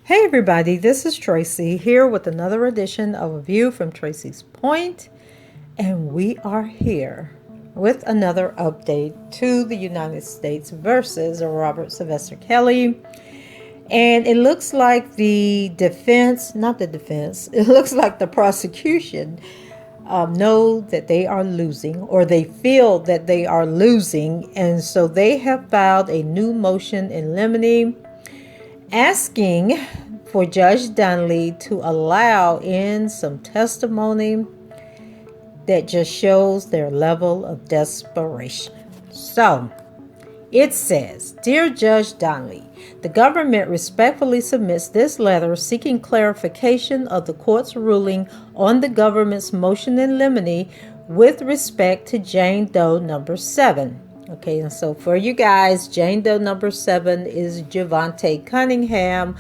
Hey everybody, this is Tracy here with another edition of A View from Tracy's Point, and we are here with another update to the United States versus Robert Sylvester Kelly. And it looks like it looks like the prosecution know that they are losing, or they feel that they are losing, and so they have filed a new motion in limine asking for Judge Donnelly to allow in some testimony that just shows their level of desperation. So it says, "Dear Judge Donnelly, the government respectfully submits this letter seeking clarification of the court's ruling on the government's motion in limine with respect to Jane Doe number 7. Okay, and so for you guys, Jane Doe number 7 is Jovante Cunningham,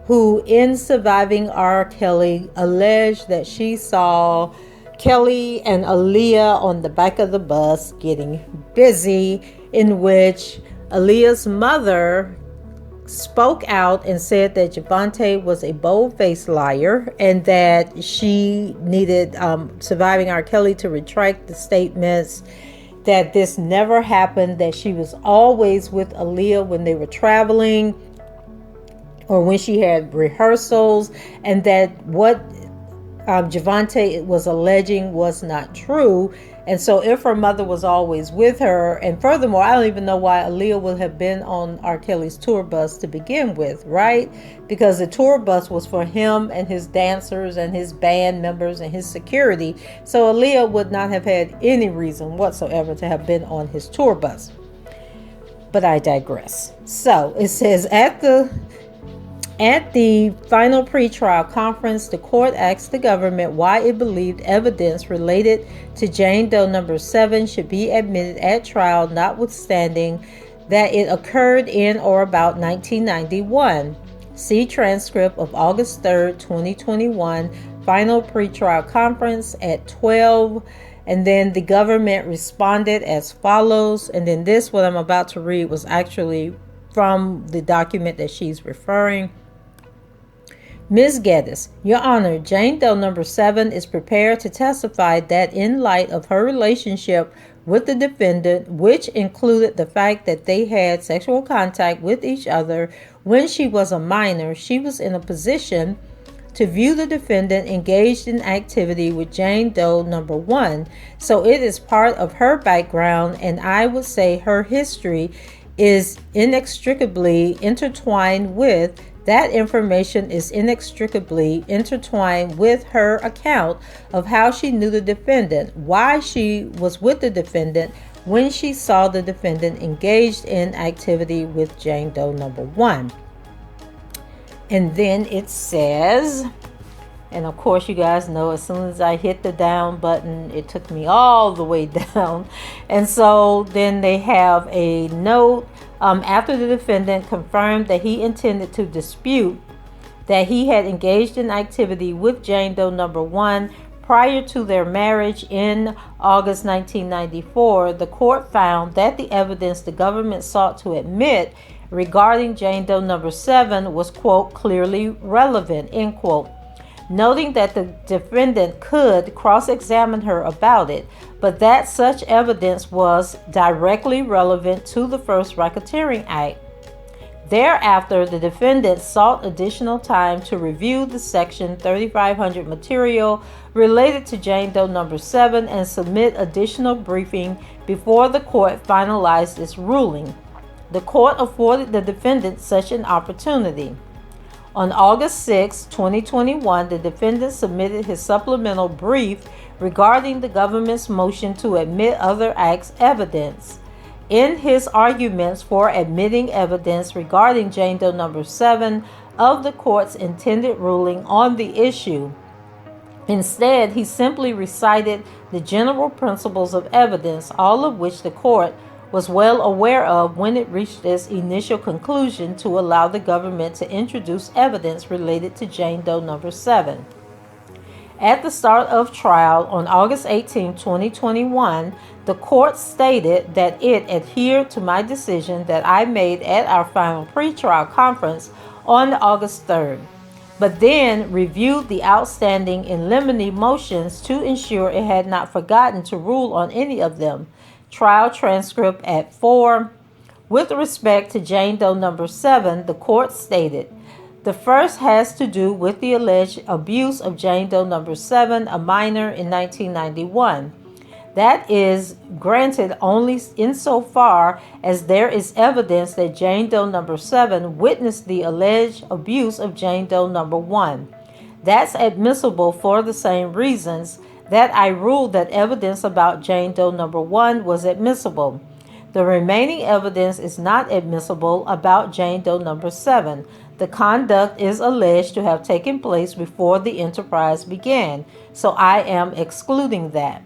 who in surviving R. Kelly alleged that she saw Kelly and Aaliyah on the back of the bus getting busy, in which Aaliyah's mother spoke out and said that Jovante was a bold-faced liar and that she needed surviving R. Kelly to retract the statements, that this never happened, that she was always with Aaliyah when they were traveling or when she had rehearsals, and that what Jovante was alleging was not true. And so if her mother was always with her, and furthermore, I don't even know why Aaliyah would have been on R. Kelly's tour bus to begin with, right? Because the tour bus was for him and his dancers and his band members and his security. So Aaliyah would not have had any reason whatsoever to have been on his tour bus. But I digress. So it says, At the final pretrial conference, the court asked the government why it believed evidence related to Jane Doe number 7 should be admitted at trial, notwithstanding that it occurred in or about 1991. See transcript of August 3rd, 2021, final pretrial conference at 12. And then the government responded as follows. And then this, what I'm about to read, was actually from the document that she's referring. Ms. Geddes, Your Honor, Jane Doe number 7 is prepared to testify that in light of her relationship with the defendant, which included the fact that they had sexual contact with each other when she was a minor, she was in a position to view the defendant engaged in activity with Jane Doe number 1. So it is part of her background, and I would say her history is inextricably intertwined with that information is inextricably intertwined with her account of how she knew the defendant, why she was with the defendant when she saw the defendant engaged in activity with Jane Doe number 1. And then it says, and of course you guys know as soon as I hit the down button, it took me all the way down. And so then they have a note. After the defendant confirmed that he intended to dispute that he had engaged in activity with Jane Doe number 1 prior to their marriage in August 1994, the court found that the evidence the government sought to admit regarding Jane Doe number 7 was, quote, clearly relevant, end quote, noting that the defendant could cross-examine her about it, but that such evidence was directly relevant to the first Racketeering Act. Thereafter, the defendant sought additional time to review the Section 3500 material related to Jane Doe number 7 and submit additional briefing before the court finalized its ruling. The court afforded the defendant such an opportunity. On August 6, 2021, the defendant submitted his supplemental brief regarding the government's motion to admit other acts evidence. In his arguments for admitting evidence regarding Jane Doe number 7 of the court's intended ruling on the issue, instead, he simply recited the general principles of evidence, all of which the court was well aware of when it reached its initial conclusion to allow the government to introduce evidence related to Jane Doe number 7. At the start of trial on August 18, 2021, the court stated that it adhered to my decision that I made at our final pretrial conference on August 3rd, but then reviewed the outstanding in limine motions to ensure it had not forgotten to rule on any of them. Trial transcript at 4. With respect to Jane Doe number 7, the court stated, the first has to do with the alleged abuse of Jane Doe number 7, a minor, in 1991. That is granted only insofar as there is evidence that Jane Doe number 7 witnessed the alleged abuse of Jane Doe number 1. That's admissible for the same reasons that I ruled that evidence about Jane Doe number 1 was admissible. The remaining evidence is not admissible about Jane Doe number 7. The conduct is alleged to have taken place before the enterprise began, so I am excluding that.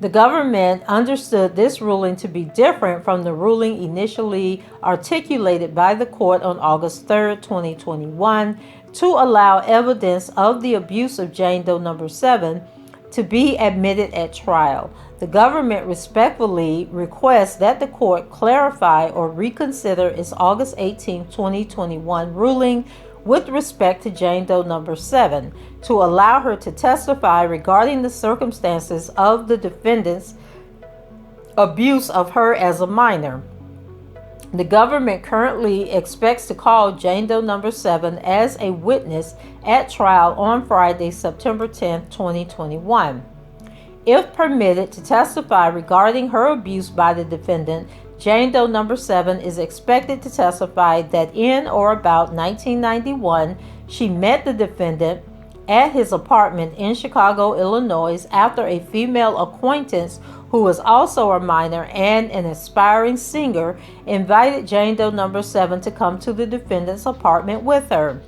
The government understood this ruling to be different from the ruling initially articulated by the court on August 3, 2021, to allow evidence of the abuse of Jane Doe number 7 to be admitted at trial. The government respectfully requests that the court clarify or reconsider its August 18, 2021 ruling with respect to Jane Doe number 7 to allow her to testify regarding the circumstances of the defendant's abuse of her as a minor. The government currently expects to call Jane Doe number 7 as a witness at trial on Friday, September 10, 2021. If permitted to testify regarding her abuse by the defendant, Jane Doe number 7 is expected to testify that in or about 1991, she met the defendant at his apartment in Chicago, Illinois, after a female acquaintance who was also a minor and an aspiring singer invited Jane Doe number 7 to come to the defendant's apartment with her.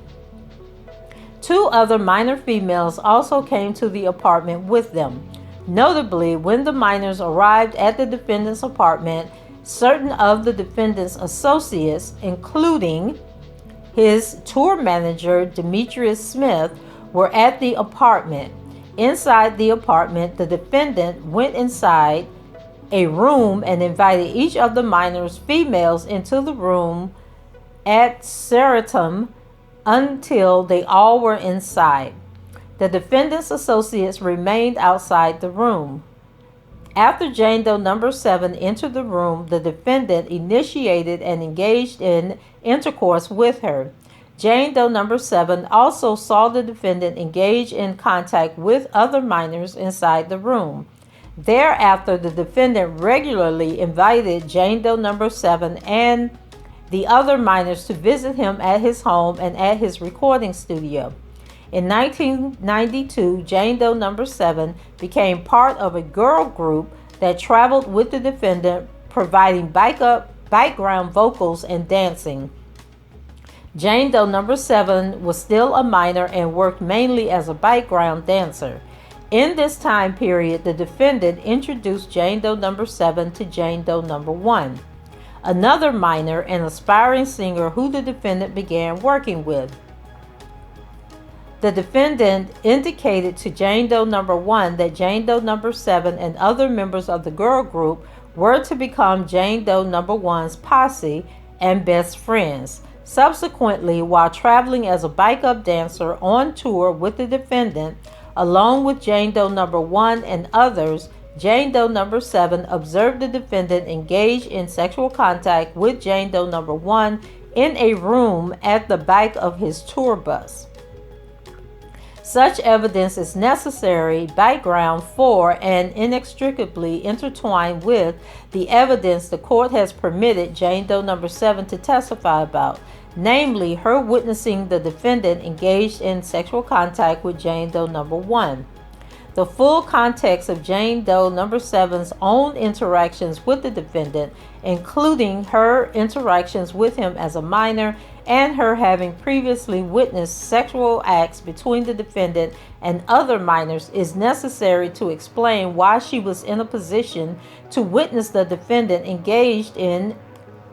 2 other minor females also came to the apartment with them. Notably, when the minors arrived at the defendant's apartment, certain of the defendant's associates, including his tour manager, Demetrius Smith, were at the apartment. Inside the apartment, the defendant went inside a room and invited each of the minors' females into the room at seriatim until they all were inside. The defendant's associates remained outside the room. After Jane Doe number 7 entered the room, the defendant initiated and engaged in intercourse with her. Jane Doe number 7 also saw the defendant engage in contact with other minors inside the room. Thereafter, the defendant regularly invited Jane Doe number 7 and the other minors to visit him at his home and at his recording studio. In 1992, Jane Doe number 7 became part of a girl group that traveled with the defendant, providing background vocals and dancing. Jane Doe number 7 was still a minor and worked mainly as a background dancer. In this time period, the defendant introduced Jane Doe number 7 to Jane Doe number 1, another minor and aspiring singer who the defendant began working with. The defendant indicated to Jane Doe number 1 that Jane Doe number 7 and other members of the girl group were to become Jane Doe number 1's posse and best friends. Subsequently, while traveling as a backup dancer on tour with the defendant, along with Jane Doe number 1 and others, Jane Doe number 7 observed the defendant engage in sexual contact with Jane Doe number 1 in a room at the back of his tour bus. Such evidence is necessary background for and inextricably intertwined with the evidence the court has permitted Jane Doe number 7 to testify about, namely her witnessing the defendant engaged in sexual contact with Jane Doe number 1. The full context of Jane Doe number 7's own interactions with the defendant, including her interactions with him as a minor and her having previously witnessed sexual acts between the defendant and other minors, is necessary to explain why she was in a position to witness the defendant engaged in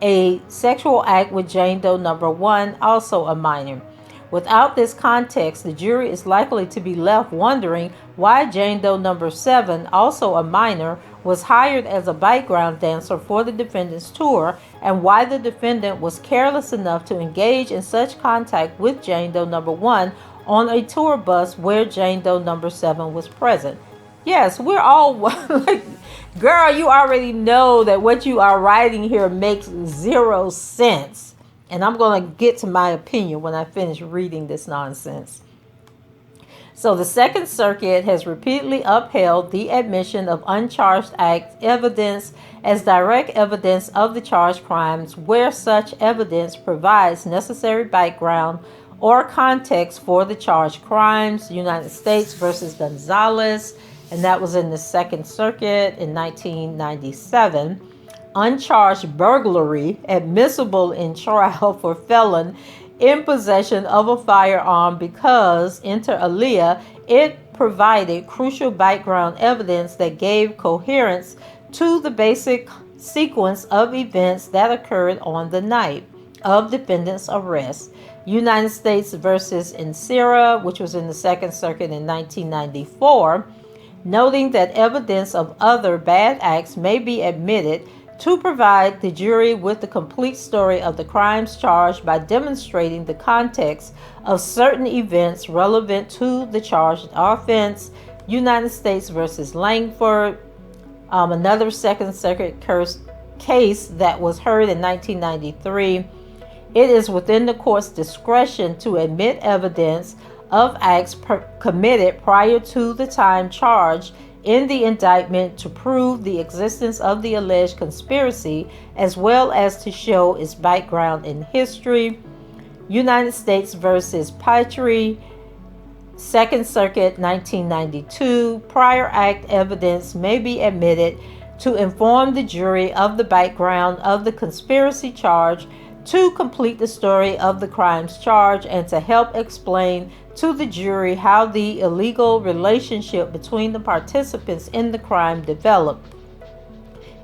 a sexual act with Jane Doe number 1, also a minor. Without this context, the jury is likely to be left wondering why Jane Doe number 7, also a minor, was hired as a background dancer for the defendant's tour, and why the defendant was careless enough to engage in such contact with Jane Doe number 1 on a tour bus where Jane Doe number 7 was present. Yes, we're all like, girl, you already know that what you are writing here makes zero sense. And I'm going to get to my opinion when I finish reading this nonsense. So the Second Circuit has repeatedly upheld the admission of uncharged act evidence as direct evidence of the charged crimes where such evidence provides necessary background or context for the charged crimes. United States versus Gonzalez, and that was in the Second Circuit in 1997. Uncharged burglary admissible in trial for felon in possession of a firearm because, inter alia, it provided crucial background evidence that gave coherence to the basic sequence of events that occurred on the night of defendant's arrest. United States versus Insera, which was in the Second Circuit in 1994, noting that evidence of other bad acts may be admitted to provide the jury with the complete story of the crimes charged by demonstrating the context of certain events relevant to the charged offense. United States versus Langford, another Second Circuit case that was heard in 1993. It is within the court's discretion to admit evidence of acts committed prior to the time charged in the indictment to prove the existence of the alleged conspiracy, as well as to show its background in history. United States versus Petrie, Second Circuit, 1992. Prior act evidence may be admitted to inform the jury of the background of the conspiracy charge, to complete the story of the crimes charged, and to help explain to the jury how the illegal relationship between the participants in the crime developed.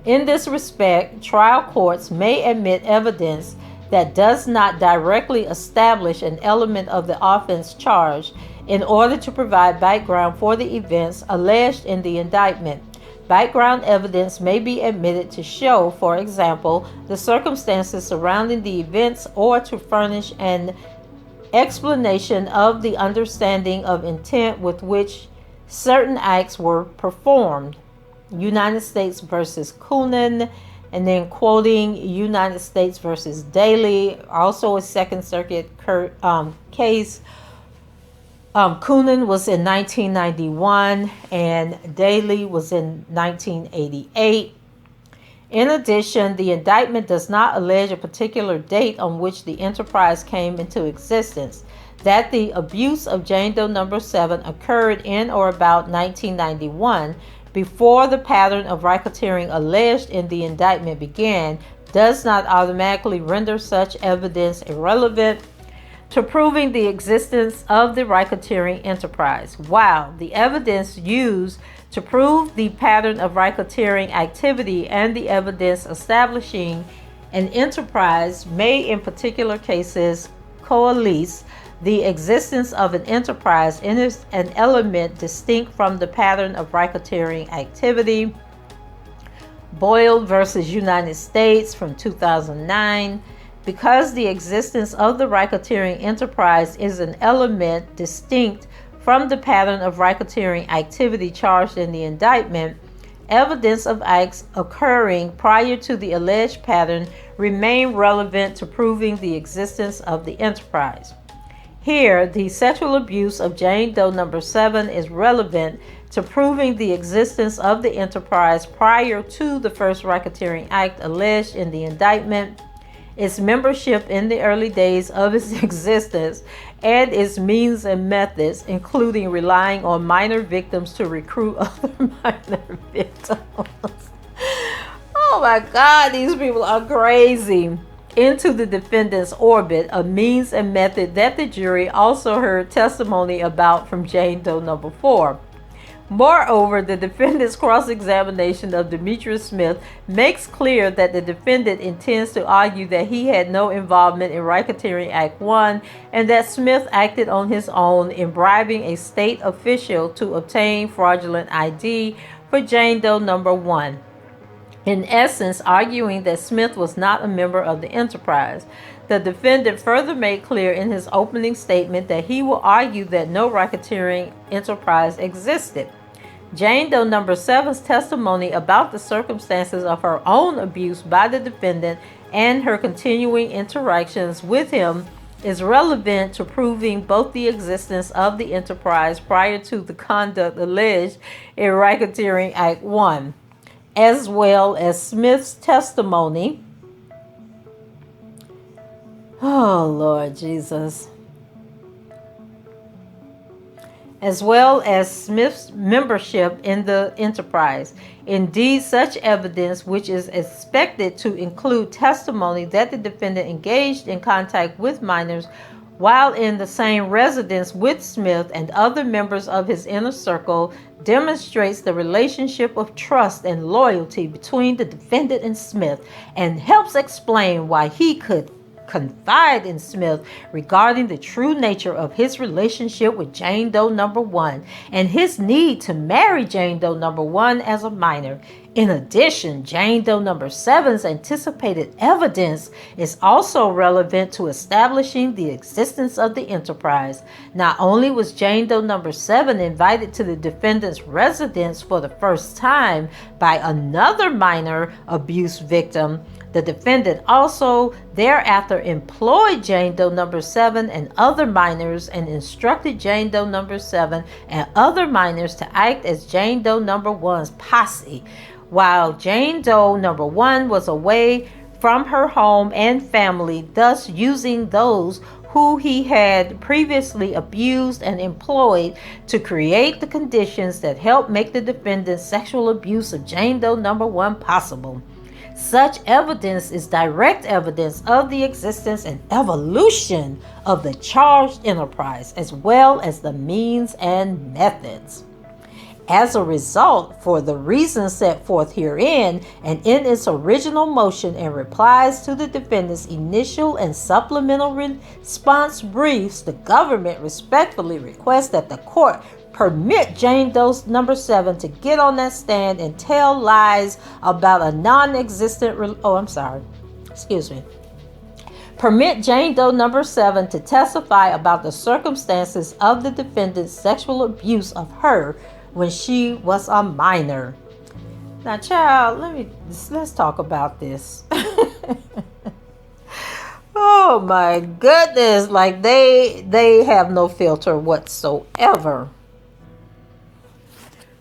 In this respect, trial courts may admit evidence that does not directly establish an element of the offense charged in order to provide background for the events alleged in the indictment. Background evidence may be admitted to show, for example, the circumstances surrounding the events or to furnish an explanation of the understanding of intent with which certain acts were performed. United States versus Cunningham, and then quoting United States versus Daly, also a Second Circuit case. Cunningham was in 1991 and Daly was in 1988. In addition, the indictment does not allege a particular date on which the enterprise came into existence. That the abuse of Jane Doe number 7 occurred in or about 1991, before the pattern of racketeering alleged in the indictment began, does not automatically render such evidence irrelevant to proving the existence of the racketeering enterprise. While the evidence used to prove the pattern of racketeering activity and the evidence establishing an enterprise may in particular cases coalesce, the existence of an enterprise is an element distinct from the pattern of racketeering activity. Boyle versus United States from 2009. Because the existence of the racketeering enterprise is an element distinct from the pattern of racketeering activity charged in the indictment, evidence of acts occurring prior to the alleged pattern remain relevant to proving the existence of the enterprise. Here, the sexual abuse of Jane Doe number 7 is relevant to proving the existence of the enterprise prior to the first racketeering act alleged in the indictment. its membership in the early days of its existence, and its means and methods, including relying on minor victims to recruit other minor victims. Oh my God, these people are crazy. Into the defendant's orbit, a means and method that the jury also heard testimony about from Jane Doe number 4. Moreover, the defendant's cross-examination of Demetrius Smith makes clear that the defendant intends to argue that he had no involvement in Racketeering Act 1 and that Smith acted on his own in bribing a state official to obtain fraudulent ID for Jane Doe number 1. In essence, arguing that Smith was not a member of the enterprise. The defendant further made clear in his opening statement that he will argue that no racketeering enterprise existed. Jane Doe number 7's testimony about the circumstances of her own abuse by the defendant and her continuing interactions with him is relevant to proving both the existence of the enterprise prior to the conduct alleged in Racketeering Act 1. As well as Smith's testimony. Oh, Lord Jesus. As well as Smith's membership in the enterprise. Indeed, such evidence, which is expected to include testimony that the defendant engaged in contact with minors while in the same residence with Smith and other members of his inner circle, demonstrates the relationship of trust and loyalty between the defendant and Smith and helps explain why he could confide in Smith regarding the true nature of his relationship with Jane Doe number 1 and his need to marry Jane Doe number 1 as a minor. In addition, Jane Doe number 7's anticipated evidence is also relevant to establishing the existence of the enterprise. Not only was Jane Doe number 7 invited to the defendant's residence for the first time by another minor abuse victim, the defendant also thereafter employed Jane Doe number 7 and other minors and instructed Jane Doe number 7 and other minors to act as Jane Doe number 1's posse, while Jane Doe number 1 was away from her home and family, thus using those who he had previously abused and employed to create the conditions that helped make the defendant's sexual abuse of Jane Doe number 1 possible. Such evidence is direct evidence of the existence and evolution of the charged enterprise, as well as the means and methods. As a result, for the reasons set forth herein and in its original motion and replies to the defendant's initial and supplemental response briefs, the government respectfully requests that the court permit Jane Doe number 7 to get on that stand and tell lies about a non-existent Permit Jane Doe number 7 to testify about the circumstances of the defendant's sexual abuse of her when she was a minor. Now, child, let's talk about this. Oh my goodness, like they have no filter whatsoever.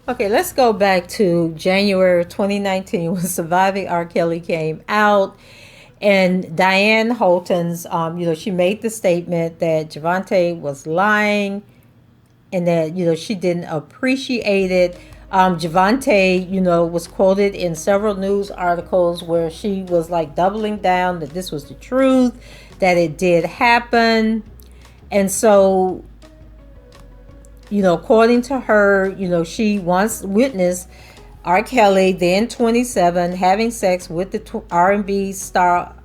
Okay, let's go back to January 2019 when Surviving R. Kelly came out, and Diane Holton's, she made the statement that Jovante was lying, and that she didn't appreciate it. Jovante, was quoted in several news articles where she was like doubling down that this was the truth, that it did happen, and so. According to her, she once witnessed R. Kelly, then 27, having sex with the R&B star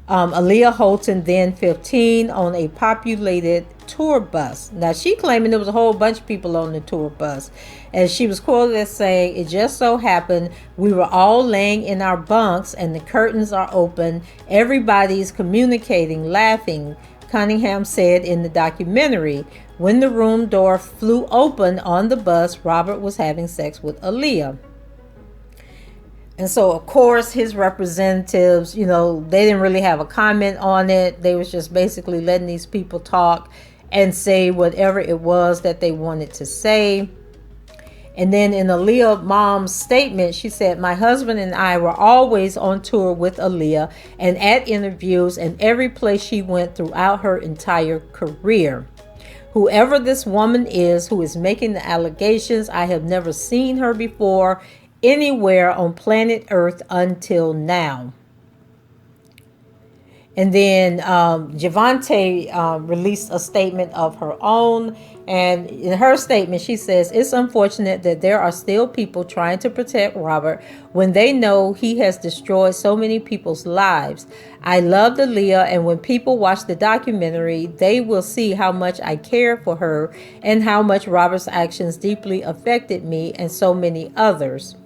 Aaliyah Holton, then 15, on a populated tour bus. Now, she claiming there was a whole bunch of people on the tour bus. And she was quoted as saying, "It just so happened we were all laying in our bunks and the curtains are open. Everybody's communicating, laughing," Cunningham said in the documentary. When the room door flew open on the bus, Robert was having sex with Aaliyah. And so, of course, his representatives, they didn't really have a comment on it. They was just basically letting these people talk and say whatever it was that they wanted to say. And then in Aaliyah's mom's statement, she said, my husband and I were always on tour with Aaliyah and at interviews and every place she went throughout her entire career. Whoever this woman is who is making the allegations, I have never seen her before anywhere on planet Earth until now. And then Jovante released a statement of her own. And in her statement, she says, it's unfortunate that there are still people trying to protect Robert when they know he has destroyed so many people's lives. I love Aaliyah, and when people watch the documentary, they will see how much I care for her and how much Robert's actions deeply affected me and so many others.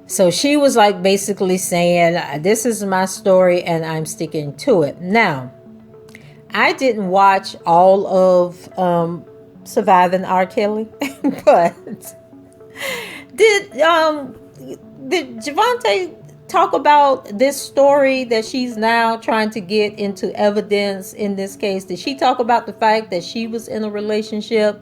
So she was like basically saying, this is my story and I'm sticking to it. Now, I didn't watch all of Surviving R. Kelly, but did Jovante talk about this story that she's now trying to get into evidence in this case? Did she talk about the fact that she was in a relationship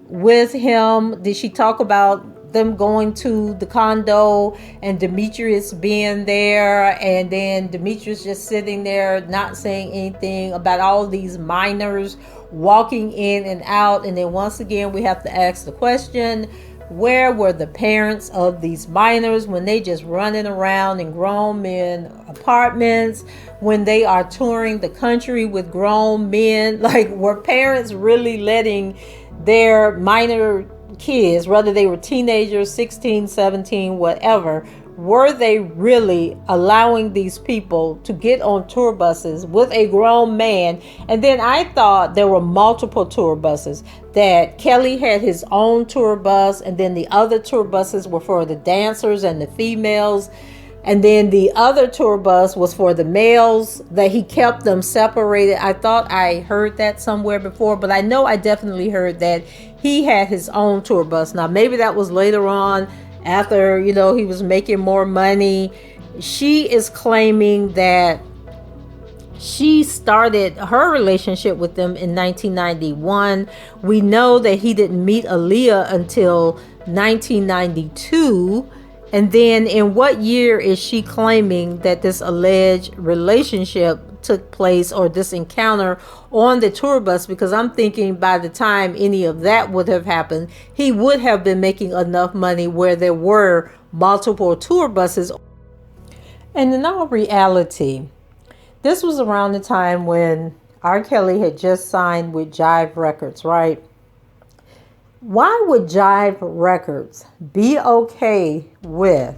with him? Did she talk about them going to the condo and Demetrius being there, and then Demetrius just sitting there not saying anything about all these minors walking in and out? And then once again, we have to ask the question, where were the parents of these minors when they just running around in grown men apartments, when they are touring the country with grown men? Like, were parents really letting their minor kids, whether they were teenagers, 16, 17, whatever, were they really allowing these people to get on tour buses with a grown man? And then I thought there were multiple tour buses, that Kelly had his own tour bus, and then the other tour buses were for the dancers and the females, and then the other tour bus was for the males, that he kept them separated. I thought I heard that somewhere before, but I know I definitely heard that he had his own tour bus. Now, maybe that was later on after, he was making more money. She is claiming that she started her relationship with them in 1991. We know that he didn't meet Aaliyah until 1992. And then in what year is she claiming that this alleged relationship took place, or this encounter on the tour bus? Because I'm thinking by the time any of that would have happened, he would have been making enough money where there were multiple tour buses. And in all reality, this was around the time when R. Kelly had just signed with Jive Records, right? Why would Jive Records be okay with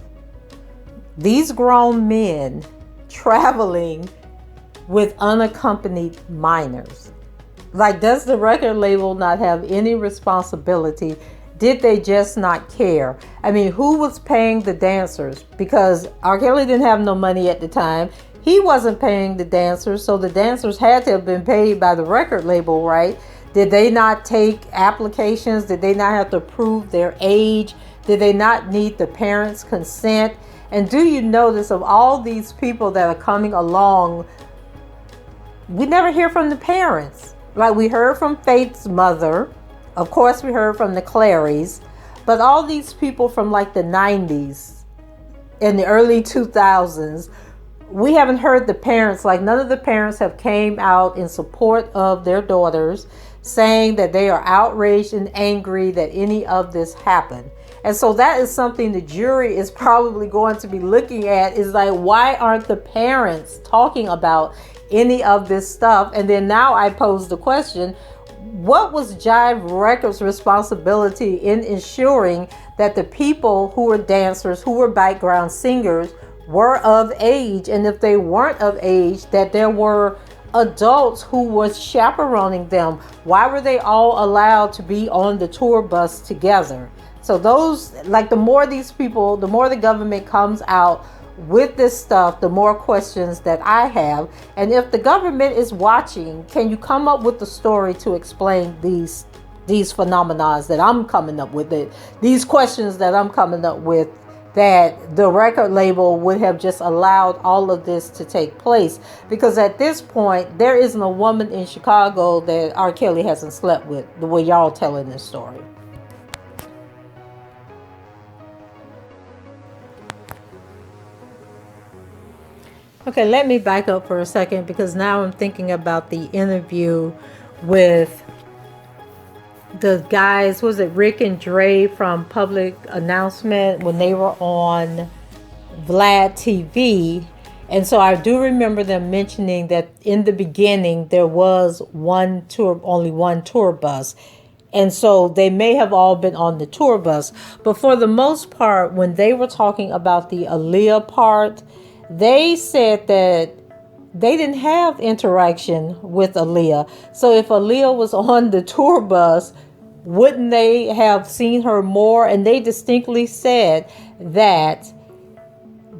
these grown men traveling with unaccompanied minors? Like, does the record label not have any responsibility? Did they just not care? I mean, who was paying the dancers? Because R. Kelly didn't have no money at the time. He wasn't paying the dancers, so the dancers had to have been paid by the record label, right? Did they not take applications? Did they not have to prove their age? Did they not need the parents' consent? And do you notice, of all these people that are coming along, we never hear from the parents. Like, we heard from Faith's mother. Of course, we heard from the Clarys. But all these people from like the 90s and the early 2000s, we haven't heard the parents. Like, none of the parents have came out in support of their daughters, saying that they are outraged and angry that any of this happened. And so that is something the jury is probably going to be looking at, is like, why aren't the parents talking about any of this stuff? And then now I pose the question, what was Jive Records' responsibility in ensuring that the people who were dancers, who were background singers, were of age? And if they weren't of age, that there were adults who was chaperoning them? Why were they all allowed to be on the tour bus together? So those, like, the more these people, the more the government comes out with this stuff, the more questions that I have. And if the government is watching, can you come up with the story to explain these phenomena that I'm coming up with, these questions that I'm coming up with, that the record label would have just allowed all of this to take place? Because at this point, there isn't a woman in Chicago that R. Kelly hasn't slept with, the way y'all telling this story. Okay, let me back up for a second because now I'm thinking about the interview with the guys. Was it Rick and Dre from Public Announcement when they were on Vlad TV? And so I do remember them mentioning that in the beginning there was only one tour bus. And so they may have all been on the tour bus. But for the most part, when they were talking about the Aaliyah part, they said that they didn't have interaction with Aaliyah. So if Aaliyah was on the tour bus, wouldn't they have seen her more? And they distinctly said that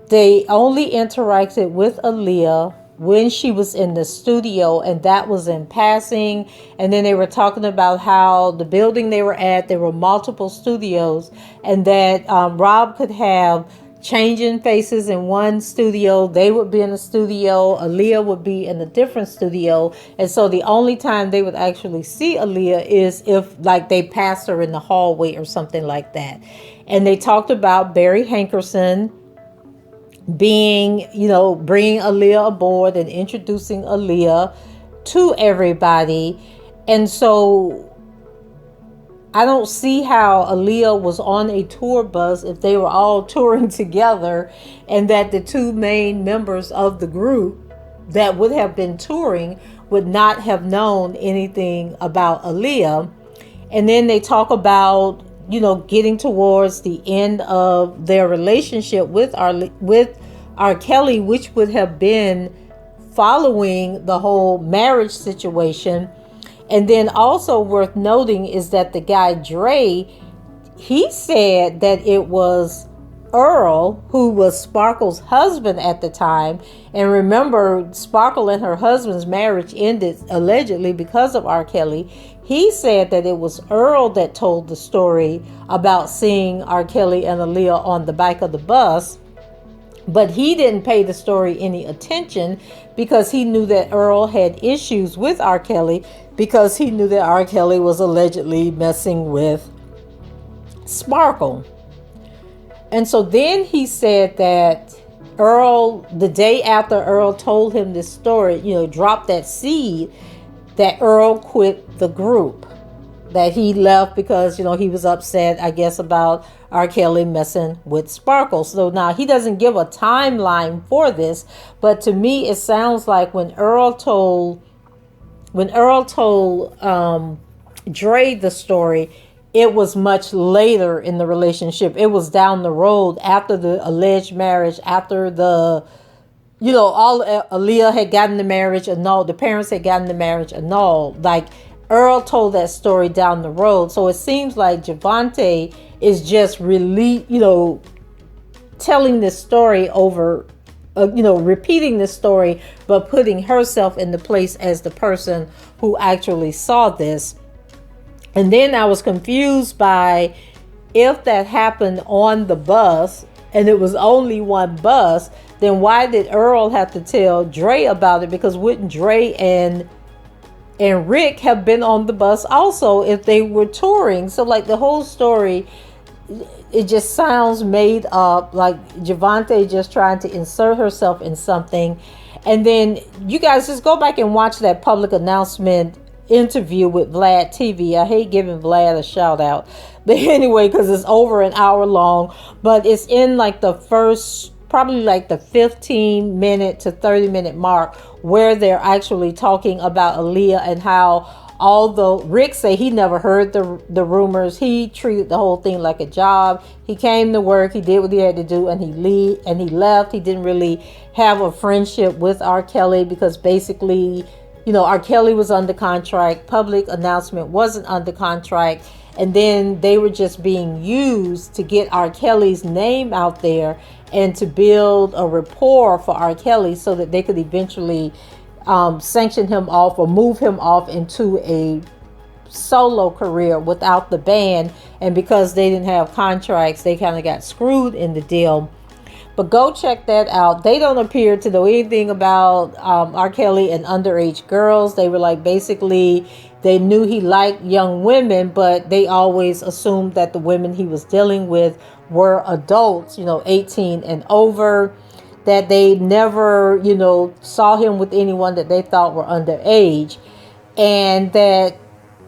they only interacted with Aaliyah when she was in the studio, and that was in passing. And then they were talking about how the building they were at, there were multiple studios, and that Rob could have changing faces in one studio. They would be in a studio, Aaliyah would be in a different studio. And so the only time they would actually see Aaliyah is if like they passed her in the hallway or something like that. And they talked about Barry Hankerson being, bringing Aaliyah aboard and introducing Aaliyah to everybody. And so I don't see how Aaliyah was on a tour bus if they were all touring together, and that the two main members of the group that would have been touring would not have known anything about Aaliyah. And then they talk about, getting towards the end of their relationship with R. Kelly, which would have been following the whole marriage situation. And then also worth noting is that the guy Dre, he said that it was Earl who was Sparkle's husband at the time. And remember, Sparkle and her husband's marriage ended allegedly because of R. Kelly. He said that it was Earl that told the story about seeing R. Kelly and Aaliyah on the back of the bus. But he didn't pay the story any attention because he knew that Earl had issues with R. Kelly, because he knew that R. Kelly was allegedly messing with Sparkle. And so then he said that Earl, the day after Earl told him this story, dropped that seed, that Earl quit the group. That he left because, he was upset, I guess, about R. Kelly messing with Sparkle. So now he doesn't give a timeline for this, but to me it sounds like when Earl told Dre the story, it was much later in the relationship. It was down the road after the alleged marriage, after all Aaliyah had gotten the marriage annulled, the parents had gotten the marriage annulled. Like, Earl told that story down the road. So it seems like Jovante is just really, telling this story over, repeating this story, but putting herself in the place as the person who actually saw this. And then I was confused by, if that happened on the bus and it was only one bus, then why did Earl have to tell Dre about it? Because wouldn't Dre and Rick have been on the bus also if they were touring? So like the whole story, it just sounds made up, like Jovante just trying to insert herself in something. And then you guys just go back and watch that Public Announcement interview with Vlad TV. I hate giving Vlad a shout out, but anyway, because it's over an hour long, but it's in like the first, probably like the 15-minute to 30-minute mark, where they're actually talking about Aaliyah and how, although Rick say he never heard the rumors, he treated the whole thing like a job. He came to work, he did what he had to do, and he left. He didn't really have a friendship with R. Kelly because basically, R. Kelly was under contract, Public Announcement wasn't under contract, and then they were just being used to get R. Kelly's name out there and to build a rapport for R. Kelly so that they could eventually sanction him off or move him off into a solo career without the band. And because they didn't have contracts, they kind of got screwed in the deal. But go check that out. They don't appear to know anything about R. Kelly and underage girls. They were like, basically, they knew he liked young women, but they always assumed that the women he was dealing with were adults, 18 and over. that they never, saw him with anyone that they thought were underage, and that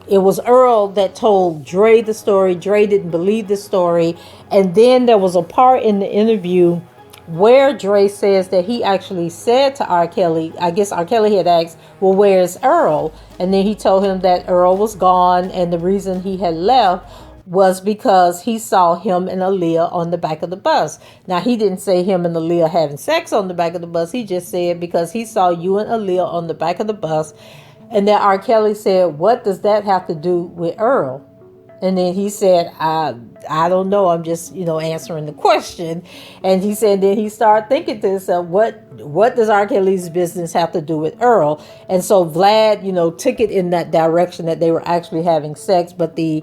it was Earl that told Dre the story. Dre didn't believe the story. And then there was a part in the interview where Dre says that he actually said to R. Kelly, I guess R. Kelly had asked, well, where's Earl? And then he told him that Earl was gone, and the reason he had left was because he saw him and Aaliyah on the back of the bus. Now, he didn't say him and Aaliyah having sex on the back of the bus. He just said because he saw you and Aaliyah on the back of the bus. And then R. Kelly said, what does that have to do with Earl? And then he said, I don't know. I'm just, answering the question. And he said, then he started thinking to himself, what does R. Kelly's business have to do with Earl? And so Vlad, took it in that direction that they were actually having sex. But the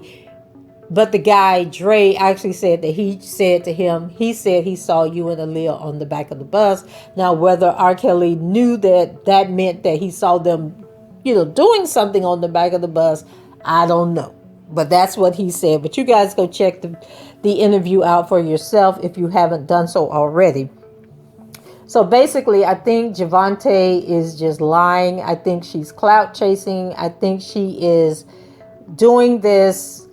guy, Dre, actually said that he said to him, he said he saw you and Aaliyah on the back of the bus. Now, whether R. Kelly knew that meant that he saw them doing something on the back of the bus, I don't know. But that's what he said. But you guys go check the interview out for yourself if you haven't done so already. So basically, I think Jovante is just lying. I think she's clout chasing. I think she is doing this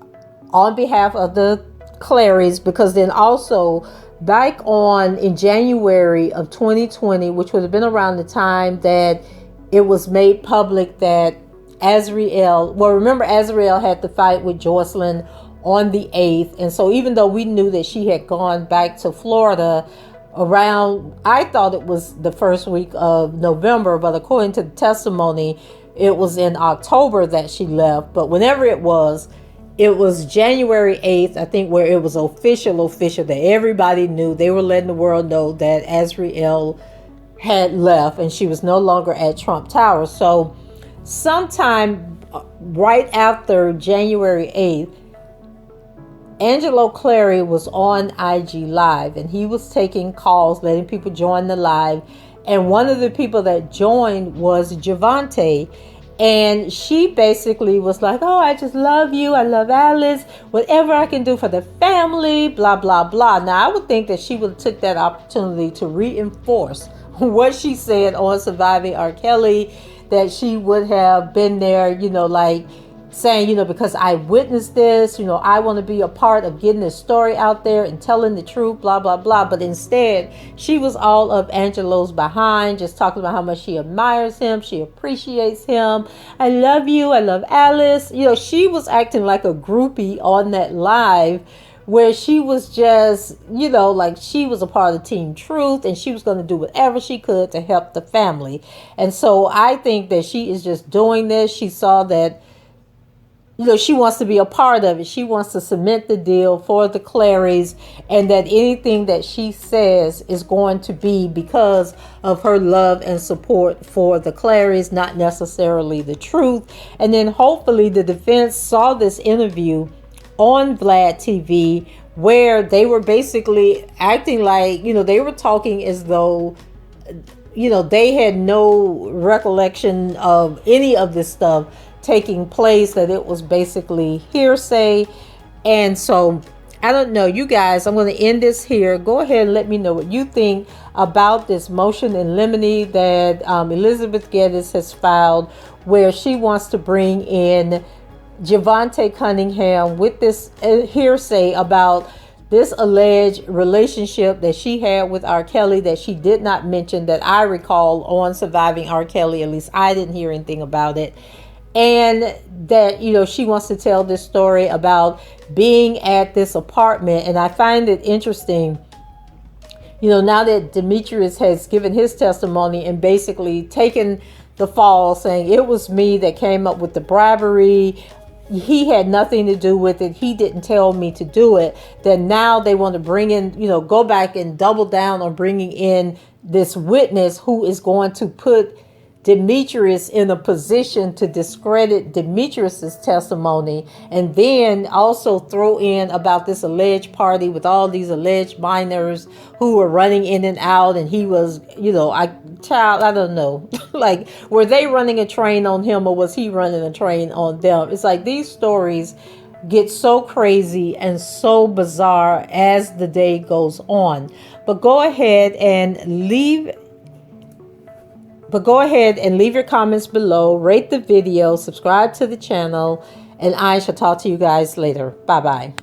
on behalf of the Clarys, because then also back in January of 2020, which would have been around the time that it was made public that Azriel, remember Azriel had to fight with Jocelyn on the 8th. And so even though we knew that she had gone back to Florida around, I thought it was the first week of November, but according to the testimony, it was in October that she left. But whenever it was January 8th, I think, where it was official that everybody knew. They were letting the world know that Azriel had left and she was no longer at Trump Tower. So sometime right after January 8th, Angelo Clary was on IG Live, and he was taking calls, letting people join the live. And one of the people that joined was Jovante. And she basically was like, oh, I just love you. I love Alice. Whatever I can do for the family, blah, blah, blah. Now, I would think that she would have took that opportunity to reinforce what she said on Surviving R. Kelly, that she would have been there, like saying, because I witnessed this, I want to be a part of getting this story out there and telling the truth, blah, blah, blah. But instead, she was all up Angelo's behind, just talking about how much she admires him. She appreciates him. I love you. I love Alice. She was acting like a groupie on that live, where she was just, like she was a part of Team Truth, and she was going to do whatever she could to help the family. And so I think that she is just doing this. She saw that, she wants to be a part of it. She wants to cement the deal for the Clarys, and that anything that she says is going to be because of her love and support for the Clarys, not necessarily the truth. And then hopefully the defense saw this interview on Vlad TV, where they were basically acting like, they were talking as though, they had no recollection of any of this stuff taking place, that it was basically hearsay. And so I don't know, you guys, I'm going to end this here. Go ahead and let me know what you think about this motion in limine that Elizabeth Geddes has filed, where she wants to bring in Jovante Cunningham with this hearsay about this alleged relationship that she had with R. Kelly that she did not mention, that I recall, on Surviving R. Kelly. At least I didn't hear anything about it. And that, she wants to tell this story about being at this apartment. And I find it interesting, now that Demetrius has given his testimony and basically taken the fall, saying it was me that came up with the bribery. He had nothing to do with it. He didn't tell me to do it. Then now they want to bring in, go back and double down on bringing in this witness who is going to put Demetrius in a position to discredit Demetrius's testimony, and then also throw in about this alleged party with all these alleged minors who were running in and out, and he was, I don't know, like, were they running a train on him, or was he running a train on them? It's like these stories get so crazy and so bizarre as the day goes on. But go ahead and leave your comments below, rate the video, subscribe to the channel, and I shall talk to you guys later. Bye bye.